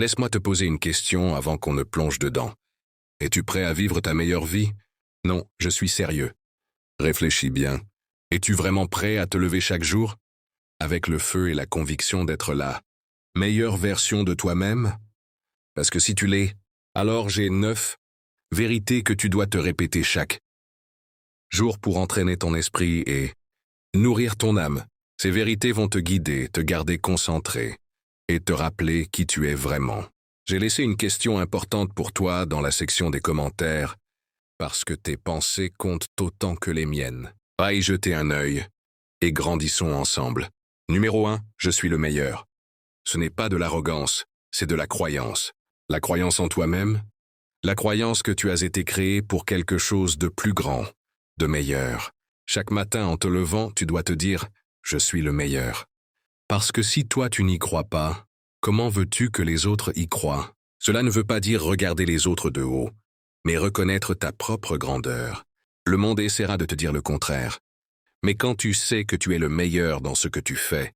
Laisse-moi te poser une question avant qu'on ne plonge dedans. Es-tu prêt à vivre ta meilleure vie? Non, je suis sérieux. Réfléchis bien. Es-tu vraiment prêt à te lever chaque jour? Avec le feu et la conviction d'être la meilleure version de toi-même? Parce que si tu l'es, alors j'ai 9 vérités que tu dois te répéter chaque jour pour entraîner ton esprit et nourrir ton âme. Ces vérités vont te guider, te garder concentré et te rappeler qui tu es vraiment. J'ai laissé une question importante pour toi dans la section des commentaires parce que tes pensées comptent autant que les miennes. Va y jeter un œil et grandissons ensemble. Numéro 1, je suis le meilleur. Ce n'est pas de l'arrogance, c'est de la croyance. La croyance en toi-même, la croyance que tu as été créé pour quelque chose de plus grand, de meilleur. Chaque matin en te levant, tu dois te dire « Je suis le meilleur ». Parce que si toi tu n'y crois pas, comment veux-tu que les autres y croient? Cela ne veut pas dire regarder les autres de haut, mais reconnaître ta propre grandeur. Le monde essaiera de te dire le contraire. Mais quand tu sais que tu es le meilleur dans ce que tu fais,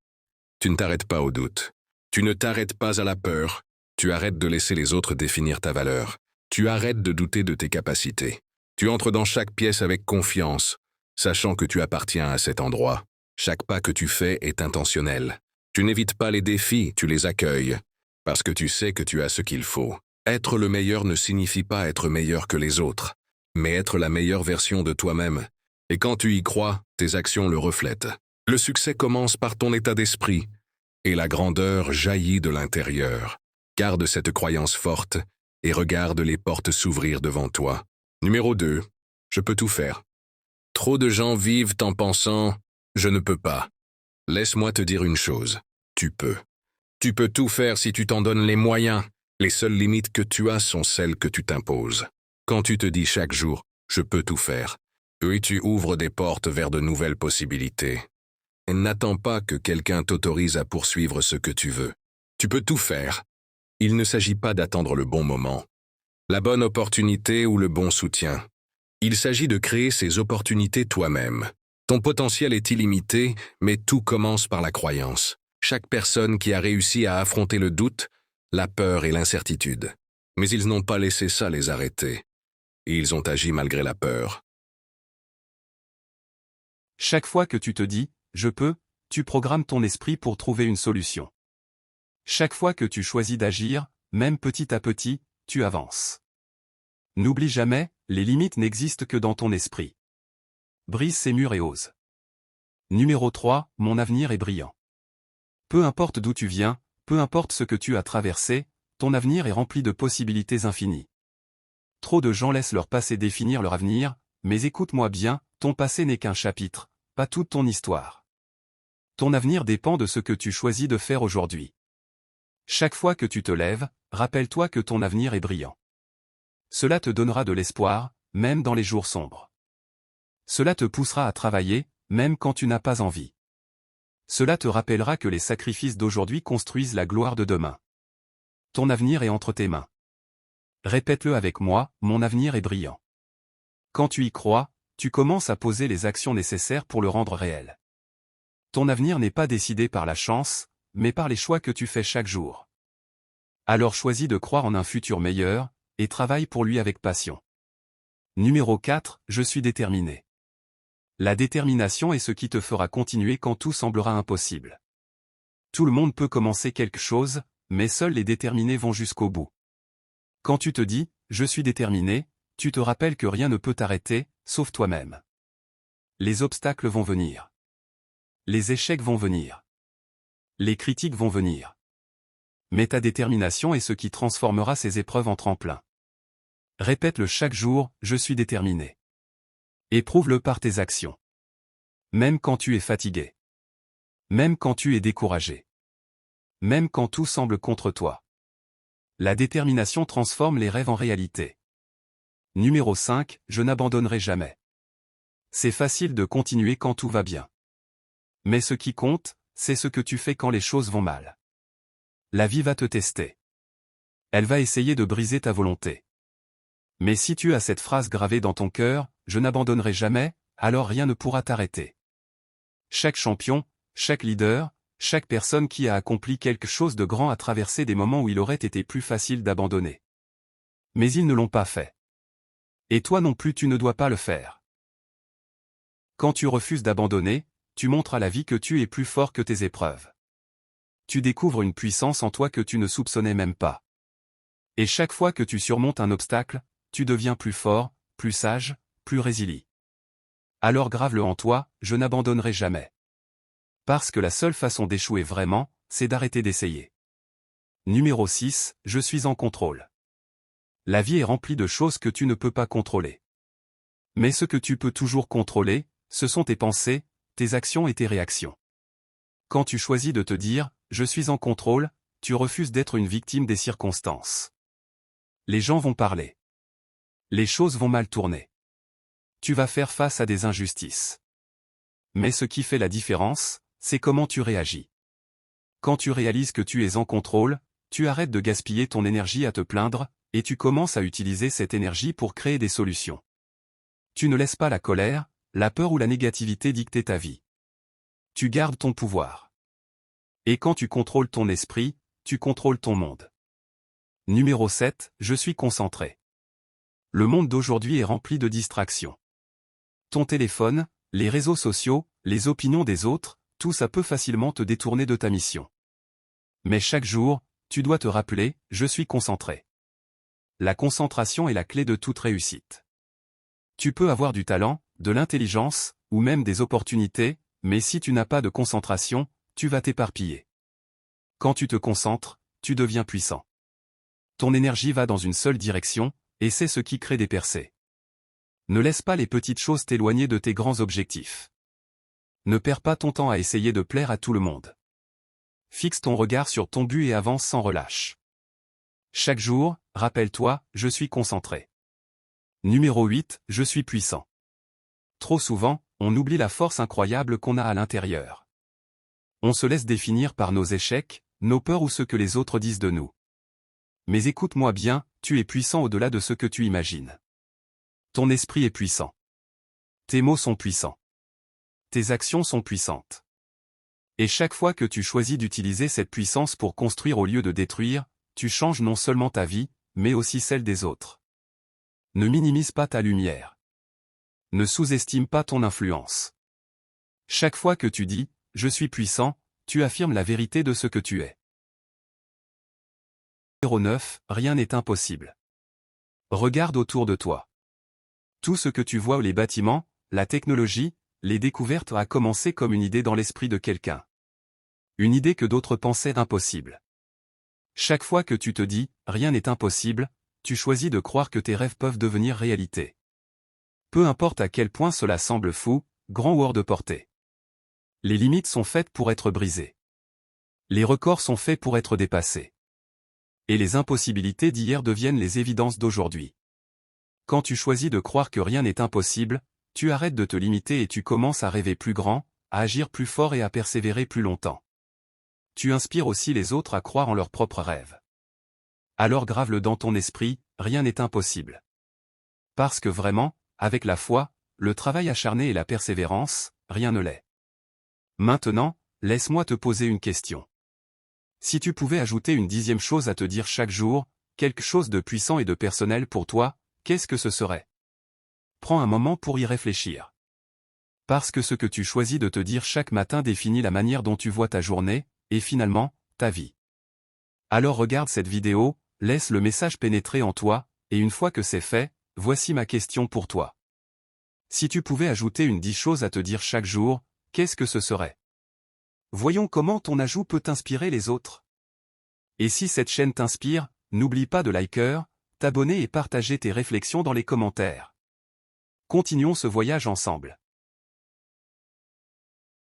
tu ne t'arrêtes pas au doute. Tu ne t'arrêtes pas à la peur. Tu arrêtes de laisser les autres définir ta valeur. Tu arrêtes de douter de tes capacités. Tu entres dans chaque pièce avec confiance, sachant que tu appartiens à cet endroit. Chaque pas que tu fais est intentionnel. Tu n'évites pas les défis, tu les accueilles, parce que tu sais que tu as ce qu'il faut. Être le meilleur ne signifie pas être meilleur que les autres, mais être la meilleure version de toi-même. Et quand tu y crois, tes actions le reflètent. Le succès commence par ton état d'esprit, et la grandeur jaillit de l'intérieur. Garde cette croyance forte et regarde les portes s'ouvrir devant toi. Numéro 2. Je peux tout faire. Trop de gens vivent en pensant « je ne peux pas ». Laisse-moi te dire une chose, tu peux. Tu peux tout faire si tu t'en donnes les moyens. Les seules limites que tu as sont celles que tu t'imposes. Quand tu te dis chaque jour « je peux tout faire », oui, tu ouvres des portes vers de nouvelles possibilités. Et n'attends pas que quelqu'un t'autorise à poursuivre ce que tu veux. Tu peux tout faire. Il ne s'agit pas d'attendre le bon moment, la bonne opportunité ou le bon soutien. Il s'agit de créer ces opportunités toi-même. Ton potentiel est illimité, mais tout commence par la croyance. Chaque personne qui a réussi à affronter le doute, la peur et l'incertitude. Mais ils n'ont pas laissé ça les arrêter. Et ils ont agi malgré la peur. Chaque fois que tu te dis « je peux », tu programmes ton esprit pour trouver une solution. Chaque fois que tu choisis d'agir, même petit à petit, tu avances. N'oublie jamais, les limites n'existent que dans ton esprit. Brise ces murs et ose. Numéro 3, mon avenir est brillant. Peu importe d'où tu viens, peu importe ce que tu as traversé, ton avenir est rempli de possibilités infinies. Trop de gens laissent leur passé définir leur avenir, mais écoute-moi bien, ton passé n'est qu'un chapitre, pas toute ton histoire. Ton avenir dépend de ce que tu choisis de faire aujourd'hui. Chaque fois que tu te lèves, rappelle-toi que ton avenir est brillant. Cela te donnera de l'espoir, même dans les jours sombres. Cela te poussera à travailler, même quand tu n'as pas envie. Cela te rappellera que les sacrifices d'aujourd'hui construisent la gloire de demain. Ton avenir est entre tes mains. Répète-le avec moi, mon avenir est brillant. Quand tu y crois, tu commences à poser les actions nécessaires pour le rendre réel. Ton avenir n'est pas décidé par la chance, mais par les choix que tu fais chaque jour. Alors choisis de croire en un futur meilleur, et travaille pour lui avec passion. Numéro 4, je suis déterminé. La détermination est ce qui te fera continuer quand tout semblera impossible. Tout le monde peut commencer quelque chose, mais seuls les déterminés vont jusqu'au bout. Quand tu te dis « je suis déterminé », tu te rappelles que rien ne peut t'arrêter, sauf toi-même. Les obstacles vont venir. Les échecs vont venir. Les critiques vont venir. Mais ta détermination est ce qui transformera ces épreuves en tremplin. Répète-le chaque jour, je suis déterminé. Éprouve-le par tes actions. Même quand tu es fatigué. Même quand tu es découragé. Même quand tout semble contre toi. La détermination transforme les rêves en réalité. Numéro 5, je n'abandonnerai jamais. C'est facile de continuer quand tout va bien. Mais ce qui compte, c'est ce que tu fais quand les choses vont mal. La vie va te tester. Elle va essayer de briser ta volonté. Mais si tu as cette phrase gravée dans ton cœur, je n'abandonnerai jamais, alors rien ne pourra t'arrêter. Chaque champion, chaque leader, Chaque personne qui a accompli quelque chose de grand a traversé des moments où il aurait été plus facile d'abandonner. Mais ils ne l'ont pas fait. Et toi non plus tu ne dois pas le faire. Quand tu refuses d'abandonner, tu montres à la vie que tu es plus fort que tes épreuves. Tu découvres une puissance en toi que tu ne soupçonnais même pas. Et chaque fois que tu surmontes un obstacle, tu deviens plus fort, plus sage, plus résilient. Alors grave-le en toi, je n'abandonnerai jamais. Parce que la seule façon d'échouer vraiment, c'est d'arrêter d'essayer. Numéro 6, je suis en contrôle. La vie est remplie de choses que tu ne peux pas contrôler. Mais ce que tu peux toujours contrôler, ce sont tes pensées, tes actions et tes réactions. Quand tu choisis de te dire « je suis en contrôle », tu refuses d'être une victime des circonstances. Les gens vont parler. Les choses vont mal tourner. Tu vas faire face à des injustices. Mais ce qui fait la différence, c'est comment tu réagis. Quand tu réalises que tu es en contrôle, tu arrêtes de gaspiller ton énergie à te plaindre, et tu commences à utiliser cette énergie pour créer des solutions. Tu ne laisses pas la colère, la peur ou la négativité dicter ta vie. Tu gardes ton pouvoir. Et quand tu contrôles ton esprit, tu contrôles ton monde. Numéro 7, je suis concentré. Le monde d'aujourd'hui est rempli de distractions. Ton téléphone, les réseaux sociaux, les opinions des autres, tout ça peut facilement te détourner de ta mission. Mais chaque jour, tu dois te rappeler, je suis concentré. La concentration est la clé de toute réussite. Tu peux avoir du talent, de l'intelligence, ou même des opportunités, mais si tu n'as pas de concentration, tu vas t'éparpiller. Quand tu te concentres, tu deviens puissant. Ton énergie va dans une seule direction, et c'est ce qui crée des percées. Ne laisse pas les petites choses t'éloigner de tes grands objectifs. Ne perds pas ton temps à essayer de plaire à tout le monde. Fixe ton regard sur ton but et avance sans relâche. Chaque jour, rappelle-toi, je suis concentré. Numéro 8, je suis puissant. Trop souvent, on oublie la force incroyable qu'on a à l'intérieur. On se laisse définir par nos échecs, nos peurs ou ce que les autres disent de nous. Mais écoute-moi bien, tu es puissant au-delà de ce que tu imagines. Ton esprit est puissant. Tes mots sont puissants. Tes actions sont puissantes. Et chaque fois que tu choisis d'utiliser cette puissance pour construire au lieu de détruire, tu changes non seulement ta vie, mais aussi celle des autres. Ne minimise pas ta lumière. Ne sous-estime pas ton influence. Chaque fois que tu dis « je suis puissant », tu affirmes la vérité de ce que tu es. Numéro 9, rien n'est impossible. Regarde autour de toi. Tout ce que tu vois, les bâtiments, la technologie, les découvertes a commencé comme une idée dans l'esprit de quelqu'un. Une idée que d'autres pensaient impossible. Chaque fois que tu te dis « rien n'est impossible », tu choisis de croire que tes rêves peuvent devenir réalité. Peu importe à quel point cela semble fou, grand ou hors de portée. Les limites sont faites pour être brisées. Les records sont faits pour être dépassés. Et les impossibilités d'hier deviennent les évidences d'aujourd'hui. Quand tu choisis de croire que rien n'est impossible, tu arrêtes de te limiter et tu commences à rêver plus grand, à agir plus fort et à persévérer plus longtemps. Tu inspires aussi les autres à croire en leurs propres rêves. Alors grave-le dans ton esprit, rien n'est impossible. Parce que vraiment, avec la foi, le travail acharné et la persévérance, rien ne l'est. Maintenant, laisse-moi te poser une question. Si tu pouvais ajouter une 10e chose à te dire chaque jour, quelque chose de puissant et de personnel pour toi, qu'est-ce que ce serait? Prends un moment pour y réfléchir. Parce que ce que tu choisis de te dire chaque matin définit la manière dont tu vois ta journée, et finalement, ta vie. Alors regarde cette vidéo, laisse le message pénétrer en toi, et une fois que c'est fait, voici ma question pour toi. Si tu pouvais ajouter une 10 choses à te dire chaque jour, qu'est-ce que ce serait? Voyons comment ton ajout peut inspirer les autres. Et si cette chaîne t'inspire, n'oublie pas de liker, t'abonner et partager tes réflexions dans les commentaires. Continuons ce voyage ensemble.